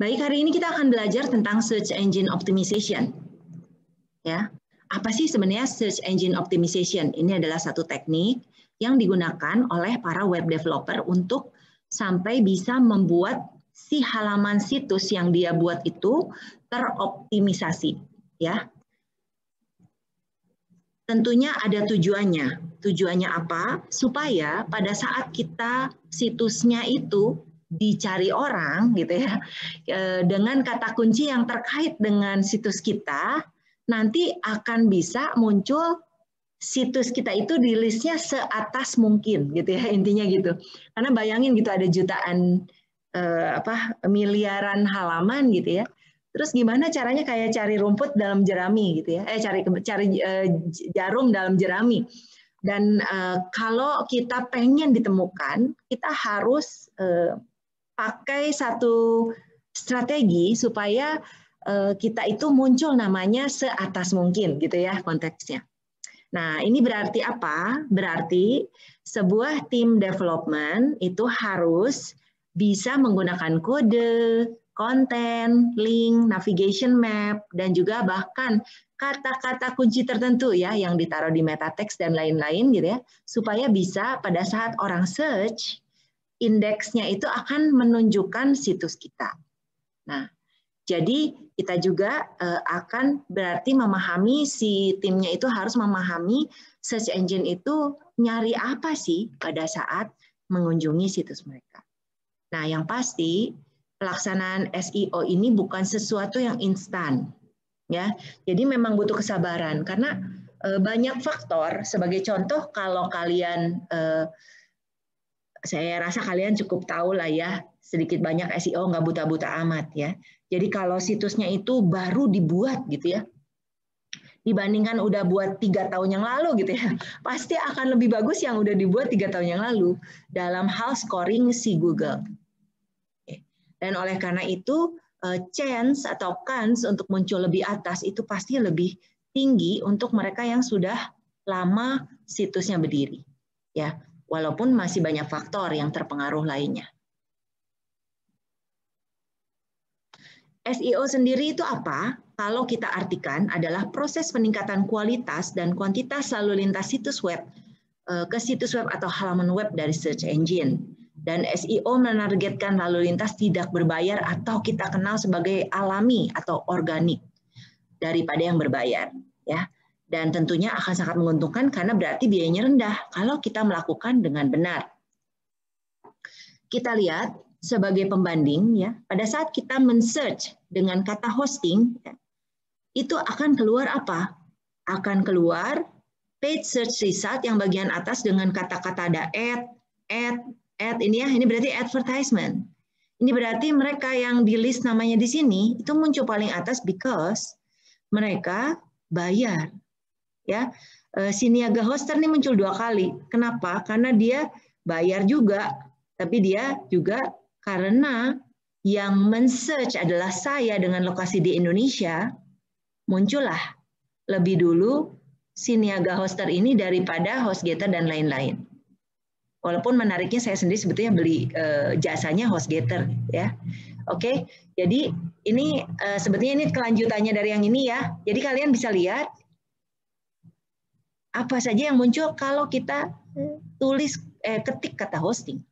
Baik, hari ini kita akan belajar tentang search engine optimization. Ya, apa sih sebenarnya search engine optimization? Ini adalah satu teknik yang digunakan oleh para web developer untuk sampai bisa membuat si halaman situs yang dia buat itu teroptimisasi. Ya, tentunya ada tujuannya. Tujuannya apa? Supaya pada saat kita situsnya itu dicari orang gitu ya, dengan kata kunci yang terkait dengan situs kita, nanti akan bisa muncul situs kita itu di listnya seatas mungkin gitu ya, intinya gitu. Karena bayangin gitu ada jutaan miliaran halaman gitu ya. Terus gimana caranya kayak cari rumput dalam jerami gitu ya, cari jarum dalam jerami. Dan kalau kita pengen ditemukan, kita harus pakai satu strategi supaya kita itu muncul namanya seatas mungkin gitu ya konteksnya. Nah, ini berarti apa? Berarti sebuah tim development itu harus bisa menggunakan kode, konten, link, navigation map, dan juga bahkan kata-kata kunci tertentu ya yang ditaruh di meta text dan lain-lain gitu ya, supaya bisa pada saat orang search, indeksnya itu akan menunjukkan situs kita. Nah, jadi kita juga akan berarti memahami si timnya itu harus memahami search engine itu nyari apa sih pada saat mengunjungi situs mereka. Nah, yang pasti pelaksanaan SEO ini bukan sesuatu yang instan, ya. Jadi memang butuh kesabaran karena banyak faktor. Sebagai contoh, kalau kalian saya rasa kalian cukup tahu lah ya, sedikit banyak SEO nggak buta-buta amat ya. Jadi kalau situsnya itu baru dibuat gitu ya, dibandingkan udah buat 3 tahun yang lalu gitu ya, pasti akan lebih bagus yang udah dibuat 3 tahun yang lalu dalam hal scoring si Google. Dan oleh karena itu, chance atau kans untuk muncul lebih atas itu pasti lebih tinggi untuk mereka yang sudah lama situsnya berdiri. Ya, walaupun masih banyak faktor yang terpengaruh lainnya. SEO sendiri itu apa? Kalau kita artikan adalah proses peningkatan kualitas dan kuantitas lalu lintas situs web ke situs web atau halaman web dari search engine. Dan SEO menargetkan lalu lintas tidak berbayar atau kita kenal sebagai alami atau organik daripada yang berbayar, ya. Dan tentunya akan sangat menguntungkan karena berarti biayanya rendah kalau kita melakukan dengan benar. Kita lihat sebagai pembanding ya, pada saat kita men-search dengan kata hosting, ya, itu akan keluar apa? Akan keluar page search result yang bagian atas dengan kata-kata ada ad ini ya, ini berarti advertisement. Ini berarti mereka yang di list namanya di sini itu muncul paling atas because mereka bayar. Ya, si niaga hoster ini muncul 2 kali. Kenapa? Karena dia bayar juga, tapi dia juga karena yang men-search adalah saya dengan lokasi di Indonesia, muncullah lebih dulu si niaga hoster ini daripada HostGator dan lain-lain. Walaupun menariknya saya sendiri sebetulnya beli jasanya HostGator, ya. Oke, jadi ini sebetulnya ini kelanjutannya dari yang ini ya. Jadi kalian bisa lihat apa saja yang muncul kalau kita ketik kata hosting.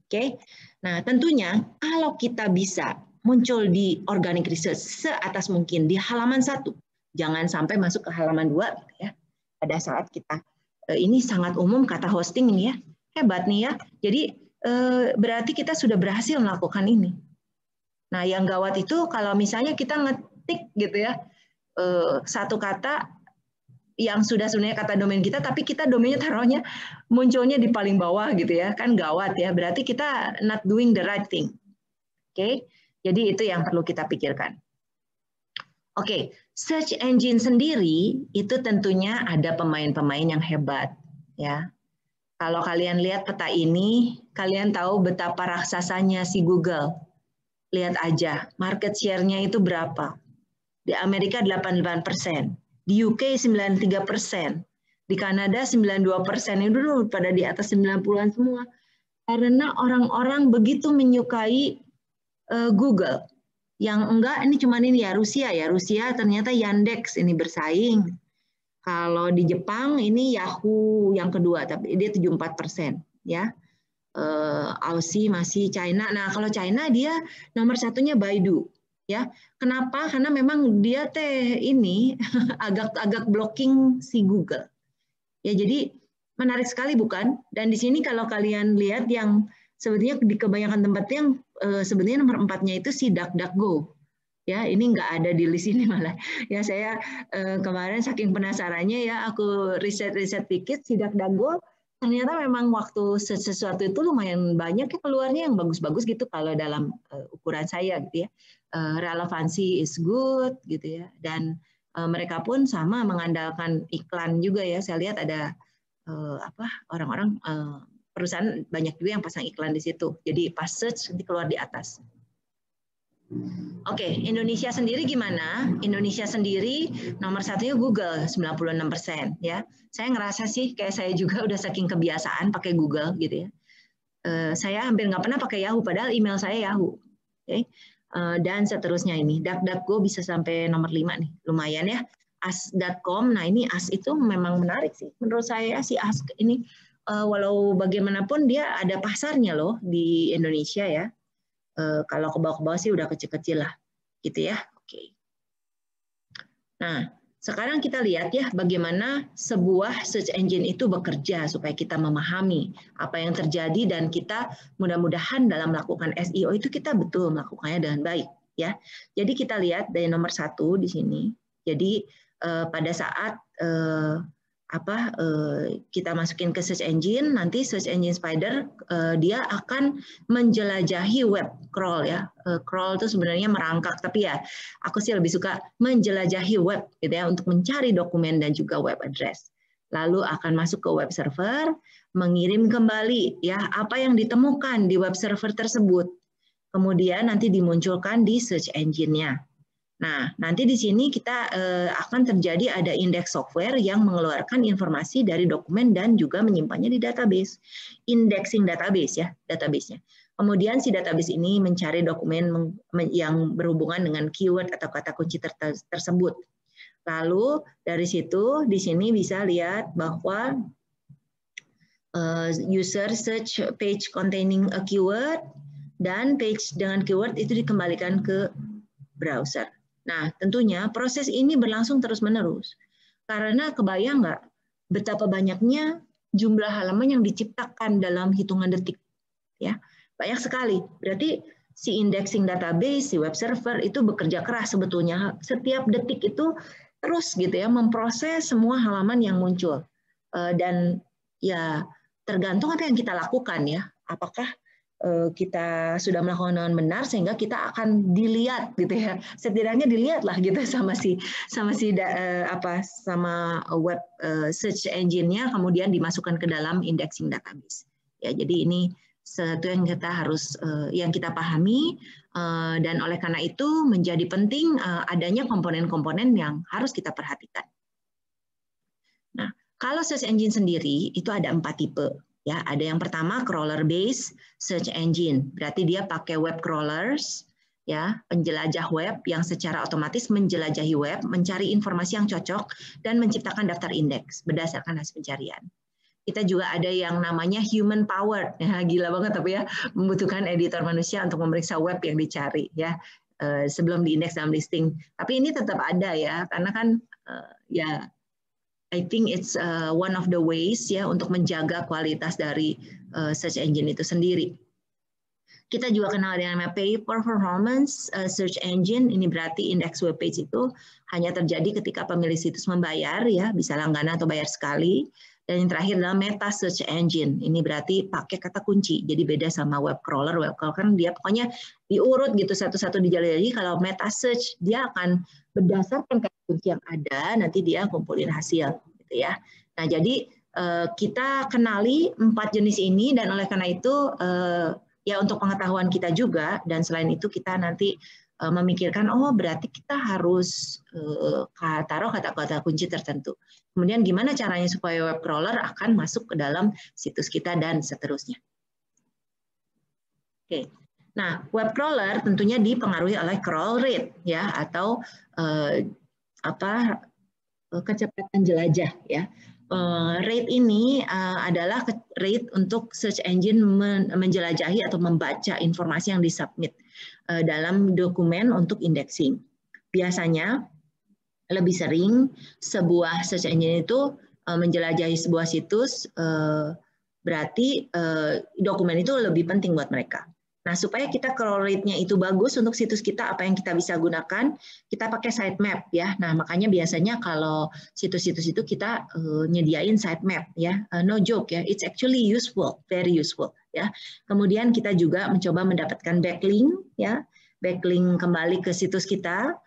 Oke. Nah, tentunya kalau kita bisa muncul di organic research seatas mungkin di halaman 1, jangan sampai masuk ke halaman 2 gitu ya. Pada saat kita ini sangat umum kata hosting ini ya. Hebat nih ya. Jadi berarti kita sudah berhasil melakukan ini. Nah, yang gawat itu kalau misalnya kita ngetik gitu ya, satu kata yang sudah sebenarnya kata domain kita, tapi kita domainnya taruhnya munculnya di paling bawah gitu ya, kan gawat ya. Berarti kita not doing the right thing. Oke, jadi itu yang perlu kita pikirkan. Oke, search engine sendiri itu tentunya ada pemain-pemain yang hebat ya. Kalau kalian lihat peta ini, kalian tahu betapa raksasanya si Google. Lihat aja, market share-nya itu berapa. Di Amerika 88%. Di UK 93%, di Kanada 92%, itu dulu pada di atas 90-an semua. Karena orang-orang begitu menyukai Google. Yang enggak ini cuman ini ya Rusia ya. Rusia ternyata Yandex ini bersaing. Kalau di Jepang ini Yahoo yang kedua, tapi dia 74% ya. Aussie masih China. Nah kalau China dia nomor satunya Baidu ya. Kenapa? Karena memang dia ini agak blocking si Google. Ya jadi menarik sekali bukan? Dan di sini kalau kalian lihat yang sebetulnya di kebanyakan tempat yang sebenarnya nomor 4-nya itu si DuckDuckGo. Ya, ini nggak ada di list ini malah. Ya saya kemarin saking penasarannya ya aku riset dikit si DuckDuckGo ternyata memang waktu sesuatu itu lumayan banyak ya keluarnya yang bagus-bagus gitu kalau dalam ukuran saya gitu ya. Relevansi is good gitu ya. Dan mereka pun sama mengandalkan iklan juga ya. Saya lihat ada orang-orang perusahaan banyak juga yang pasang iklan di situ. Jadi pas search nanti keluar di atas. Oke, Indonesia sendiri gimana? Indonesia sendiri nomor satunya Google 96% ya. Saya ngerasa sih kayak saya juga udah saking kebiasaan pakai Google gitu ya. Saya hampir nggak pernah pakai Yahoo padahal email saya Yahoo. Oke. Dan seterusnya ini DuckDuckGo bisa sampai nomor 5 nih. Lumayan ya. As.com. Nah, ini As itu memang menarik sih. Menurut saya si As ini walau bagaimanapun dia ada pasarnya loh di Indonesia ya. Kalau ke bawah sih udah kecil-kecil lah, gitu ya. Oke. Nah, sekarang kita lihat ya bagaimana sebuah search engine itu bekerja supaya kita memahami apa yang terjadi dan kita mudah-mudahan dalam melakukan SEO itu kita betul melakukannya dengan baik, ya. Jadi kita lihat dari nomor 1 di sini. Jadi pada saat kita masukin ke search engine, nanti search engine spider dia akan menjelajahi web crawl ya. Crawl itu sebenarnya merangkak, tapi ya aku sih lebih suka menjelajahi web gitu ya untuk mencari dokumen dan juga web address. Lalu akan masuk ke web server, mengirim kembali ya apa yang ditemukan di web server tersebut. Kemudian nanti dimunculkan di search engine-nya. Nah, nanti di sini kita akan terjadi ada indeks software yang mengeluarkan informasi dari dokumen dan juga menyimpannya di database. Indexing database ya, database-nya. Kemudian si database ini mencari dokumen yang berhubungan dengan keyword atau kata kunci tersebut. Lalu dari situ di sini bisa lihat bahwa user search page containing a keyword dan page dengan keyword itu dikembalikan ke browser. Nah, tentunya proses ini berlangsung terus-menerus. Karena kebayang nggak betapa banyaknya jumlah halaman yang diciptakan dalam hitungan detik. Ya, banyak sekali. Berarti si indexing database, si web server itu bekerja keras sebetulnya. Setiap detik itu terus gitu ya memproses semua halaman yang muncul. Dan ya tergantung apa yang kita lakukan ya. Apakah kita sudah melakukan dengan benar sehingga kita akan dilihat gitu ya, setidaknya dilihatlah gitu sama web search engine-nya, kemudian dimasukkan ke dalam indexing database ya. Jadi ini sesuatu yang kita harus yang kita pahami, dan oleh karena itu menjadi penting adanya komponen-komponen yang harus kita perhatikan. Nah, kalau search engine sendiri itu ada 4 tipe. Ya, ada yang pertama crawler based search engine. Berarti dia pakai web crawlers, ya, penjelajah web yang secara otomatis menjelajahi web, mencari informasi yang cocok dan menciptakan daftar indeks berdasarkan hasil pencarian. Kita juga ada yang namanya human powered. Ya, gila banget tapi ya, membutuhkan editor manusia untuk memeriksa web yang dicari ya sebelum diindeks dalam listing. Tapi ini tetap ada ya, karena kan ya I think it's one of the ways ya untuk menjaga kualitas dari search engine itu sendiri. Kita juga kenal dengan pay per performance search engine. Ini berarti indeks web page itu hanya terjadi ketika pemilik situs membayar ya, bisa langganan atau bayar sekali. Dan yang terakhir adalah meta search engine. Ini berarti pakai kata kunci. Jadi beda sama web crawler. Web crawler kan dia pokoknya diurut gitu satu-satu dijelajahi. Kalau meta search dia akan berdasarkan kata kunci yang ada, nanti dia kumpulin hasil gitu ya. Nah, jadi kita kenali 4 jenis ini dan oleh karena itu ya untuk pengetahuan kita juga, dan selain itu kita nanti memikirkan oh berarti kita harus taruh kata-kata kunci tertentu. Kemudian gimana caranya supaya web crawler akan masuk ke dalam situs kita dan seterusnya. Oke. Nah, web crawler tentunya dipengaruhi oleh crawl rate ya, atau kecepatan jelajah ya. Rate ini adalah rate untuk search engine menjelajahi atau membaca informasi yang disubmit dalam dokumen untuk indexing. Biasanya lebih sering sebuah search engine itu menjelajahi sebuah situs, berarti dokumen itu lebih penting buat mereka. Nah, supaya kita crawl rate-nya itu bagus untuk situs kita, apa yang kita bisa gunakan, kita pakai sitemap ya. Nah, makanya biasanya kalau situs-situs itu kita nyediain sitemap ya. No joke ya, it's actually useful, very useful ya. Kemudian kita juga mencoba mendapatkan backlink ya, backlink kembali ke situs kita,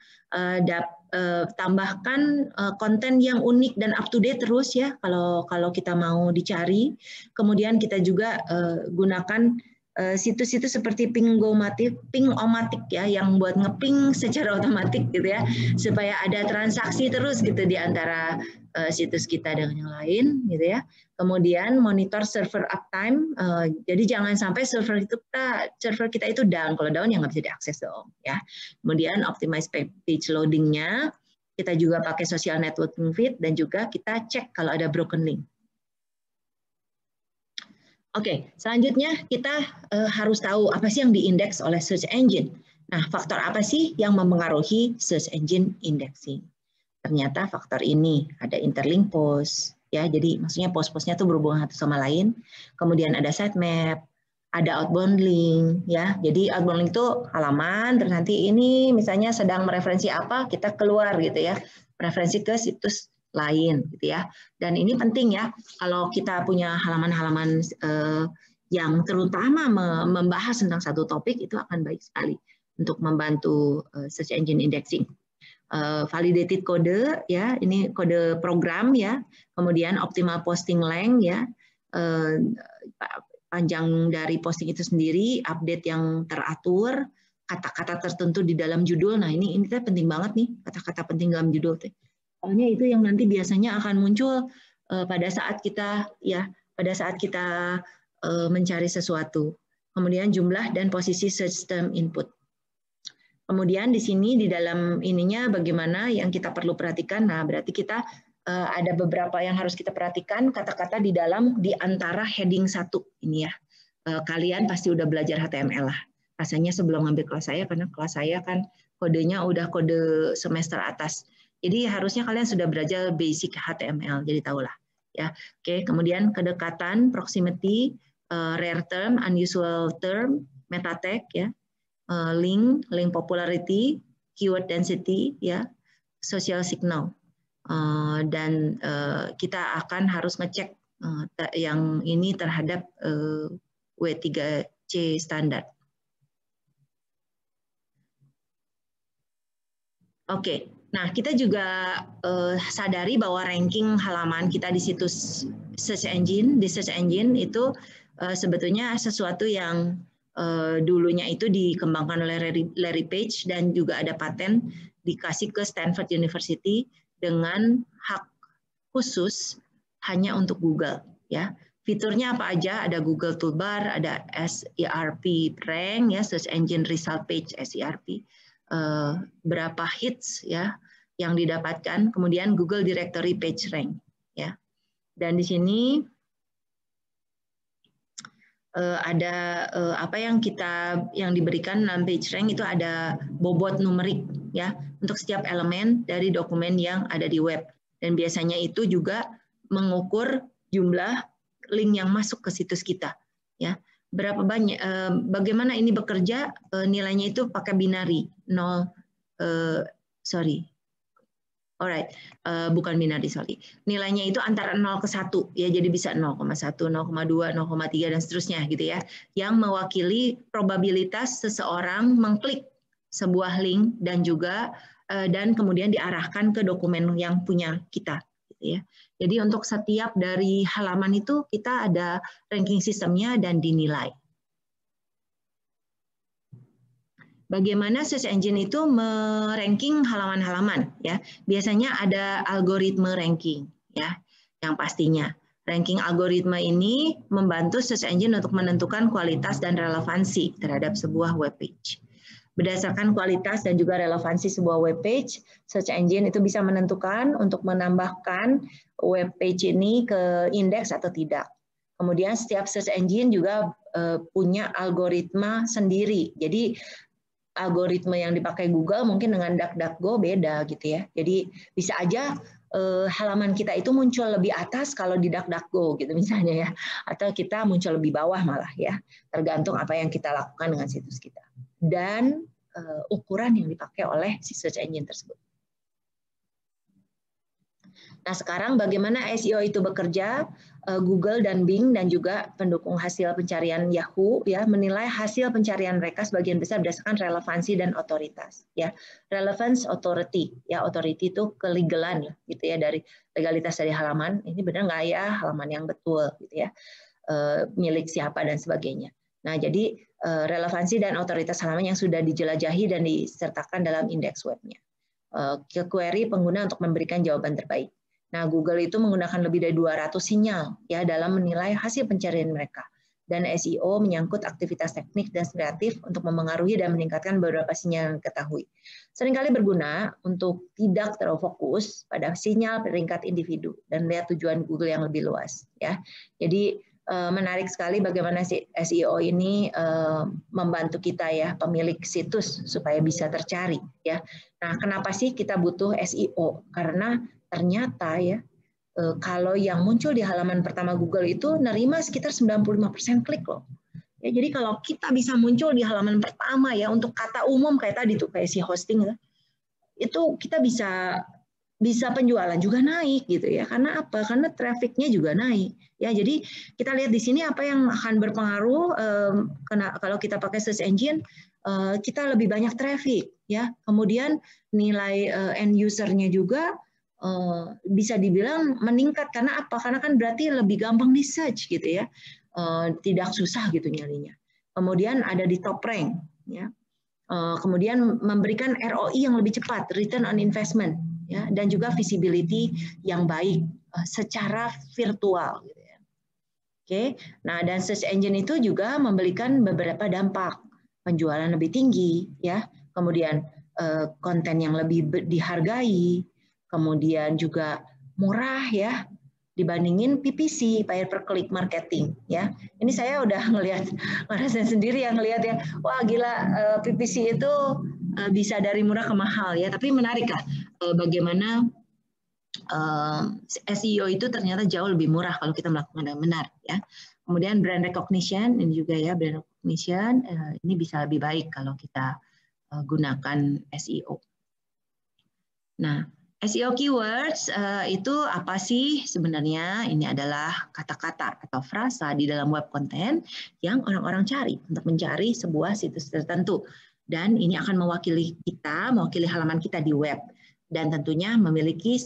tambahkan konten yang unik dan up to date terus ya kalau kita mau dicari. Kemudian kita juga gunakan situs-situs seperti ping-o-matic ya, yang buat ngeping secara otomatis gitu ya, supaya ada transaksi terus gitu di antara situs kita dengan yang lain gitu ya. Kemudian monitor server uptime, jadi jangan sampai server kita itu down. Kalau down ya nggak bisa diakses dong ya. Kemudian optimize page loadingnya, kita juga pakai social networking feed, dan juga kita cek kalau ada broken link. Oke, selanjutnya kita harus tahu apa sih yang diindeks oleh search engine. Nah, faktor apa sih yang mempengaruhi search engine indexing? Ternyata faktor ini ada interlink post, ya. Jadi maksudnya post-postnya tuh berhubungan satu sama lain. Kemudian ada sitemap, ada outbound link, ya. Jadi outbound link itu halaman, terus nanti ini misalnya sedang mereferensi apa, kita keluar gitu ya, referensi ke situs lain gitu ya. Dan ini penting ya, kalau kita punya halaman-halaman yang terutama membahas tentang satu topik, itu akan baik sekali untuk membantu search engine indexing. Validated code ya, ini kode program ya, kemudian optimal posting length ya, panjang dari posting itu sendiri, update yang teratur, kata-kata tertentu di dalam judul. Nah ini penting banget nih, kata-kata penting dalam judul. Soalnya itu yang nanti biasanya akan muncul pada saat kita mencari sesuatu. Kemudian jumlah dan posisi search term input. Kemudian di sini di dalam ininya bagaimana yang kita perlu perhatikan. Nah, berarti kita ada beberapa yang harus kita perhatikan, kata-kata di antara heading 1 ini ya. Kalian pasti udah belajar HTML lah. Rasanya sebelum ngambil kelas saya, karena kelas saya kan kodenya udah kode semester atas. Jadi harusnya kalian sudah belajar basic HTML, jadi tahulah ya. Oke, kemudian kedekatan, proximity, rare term, unusual term, meta tag ya, link popularity, keyword density ya, social signal. Dan kita akan harus ngecek yang ini terhadap W3C standar. Oke. Nah, kita juga sadari bahwa ranking halaman kita di situs search engine, itu sebetulnya sesuatu yang dulunya itu dikembangkan oleh Larry Page, dan juga ada paten dikasih ke Stanford University dengan hak khusus hanya untuk Google. Ya, fiturnya apa aja? Ada Google Toolbar, ada SERP rank, ya, Search Engine Result Page SERP. Berapa hits ya yang didapatkan, kemudian Google Directory Page Rank ya. Dan di sini ada apa yang diberikan dalam page rank itu ada bobot numerik ya untuk setiap elemen dari dokumen yang ada di web, dan biasanya itu juga mengukur jumlah link yang masuk ke situs kita ya. Berapa banyak, bagaimana ini bekerja, nilainya itu pakai binary, bukan binary, nilainya itu antara 0 ke 1, ya, jadi bisa 0,1, 0,2, 0,3, dan seterusnya gitu ya, yang mewakili probabilitas seseorang mengklik sebuah link dan kemudian diarahkan ke dokumen yang punya kita. Ya. Jadi untuk setiap dari halaman itu kita ada ranking sistemnya dan dinilai. Bagaimana search engine itu meranking halaman-halaman ya? Biasanya ada algoritma ranking ya, yang pastinya Ranking algoritma ini membantu search engine untuk menentukan kualitas dan relevansi terhadap sebuah web page. Berdasarkan kualitas dan juga relevansi sebuah web page, search engine itu bisa menentukan untuk menambahkan web page ini ke indeks atau tidak. Kemudian setiap search engine juga punya algoritma sendiri. Jadi algoritma yang dipakai Google mungkin dengan DuckDuckGo beda gitu ya. Jadi bisa aja halaman kita itu muncul lebih atas kalau di DuckDuckGo gitu misalnya ya, atau kita muncul lebih bawah malah ya, tergantung apa yang kita lakukan dengan situs kita dan ukuran yang dipakai oleh si search engine tersebut. Nah, sekarang bagaimana SEO itu bekerja? Google dan Bing dan juga pendukung hasil pencarian Yahoo ya menilai hasil pencarian mereka sebagian besar berdasarkan relevansi dan otoritas ya. Relevance authority ya, authority itu kelegalan gitu ya, dari legalitas dari halaman ini benar nggak ya halaman yang betul gitu ya, milik siapa dan sebagainya. Nah, jadi relevansi dan otoritas halaman yang sudah dijelajahi dan disertakan dalam indeks webnya. Ke query pengguna untuk memberikan jawaban terbaik. Nah, Google itu menggunakan lebih dari 200 sinyal ya dalam menilai hasil pencarian mereka. Dan SEO menyangkut aktivitas teknik dan kreatif untuk memengaruhi dan meningkatkan beberapa sinyal yang diketahui. Seringkali berguna untuk tidak terlalu fokus pada sinyal peringkat individu dan lihat tujuan Google yang lebih luas ya. Jadi menarik sekali bagaimana SEO ini membantu kita ya, pemilik situs supaya bisa tercari ya. Nah, kenapa sih kita butuh SEO? Karena ternyata ya kalau yang muncul di halaman pertama Google itu nerima sekitar 95% klik loh. Ya, jadi kalau kita bisa muncul di halaman pertama ya untuk kata umum kayak tadi tuh kayak si hosting itu kita bisa penjualan juga naik gitu ya. Karena apa? Karena trafficnya juga naik. Ya, jadi kita lihat di sini apa yang akan berpengaruh kalau kita pakai search engine, kita lebih banyak traffic ya. Kemudian nilai end user-nya juga bisa dibilang meningkat karena apa? Karena kan berarti lebih gampang di search gitu ya, tidak susah gitu nyarinya. Kemudian ada di top rank, ya. Kemudian memberikan ROI yang lebih cepat, return on investment, ya, dan juga visibility yang baik secara virtual. Gitu ya. Oke, nah dan search engine itu juga memberikan beberapa dampak, penjualan lebih tinggi, ya, kemudian konten yang lebih dihargai. Kemudian juga murah ya dibandingin PPC, pay per click marketing ya. Ini saya udah ngerasain sendiri yang ngelihat ya, wah gila PPC itu bisa dari murah ke mahal ya. Tapi menarik lah bagaimana SEO itu ternyata jauh lebih murah kalau kita melakukan yang benar ya. Kemudian brand recognition ini juga ya, brand recognition ini bisa lebih baik kalau kita gunakan SEO. Nah, SEO keywords itu apa sih sebenarnya? Ini adalah kata-kata atau frasa di dalam web konten yang orang-orang cari untuk mencari sebuah situs tertentu. Dan ini akan mewakili kita, mewakili halaman kita di web. Dan tentunya memiliki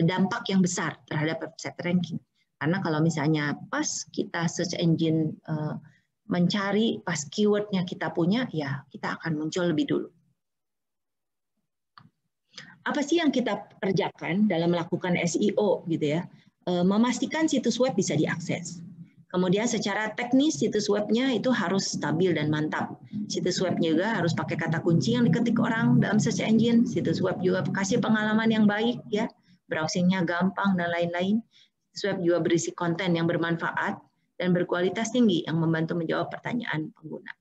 dampak yang besar terhadap website ranking. Karena kalau misalnya pas kita search engine mencari, pas keywordnya kita punya, ya kita akan muncul lebih dulu. Apa sih yang kita kerjakan dalam melakukan SEO gitu ya? Memastikan situs web bisa diakses. Kemudian secara teknis situs webnya itu harus stabil dan mantap. Situs web juga harus pakai kata kunci yang diketik orang dalam search engine. Situs web juga kasih pengalaman yang baik ya, browsingnya gampang dan lain-lain. Situs web juga berisi konten yang bermanfaat dan berkualitas tinggi yang membantu menjawab pertanyaan pengguna.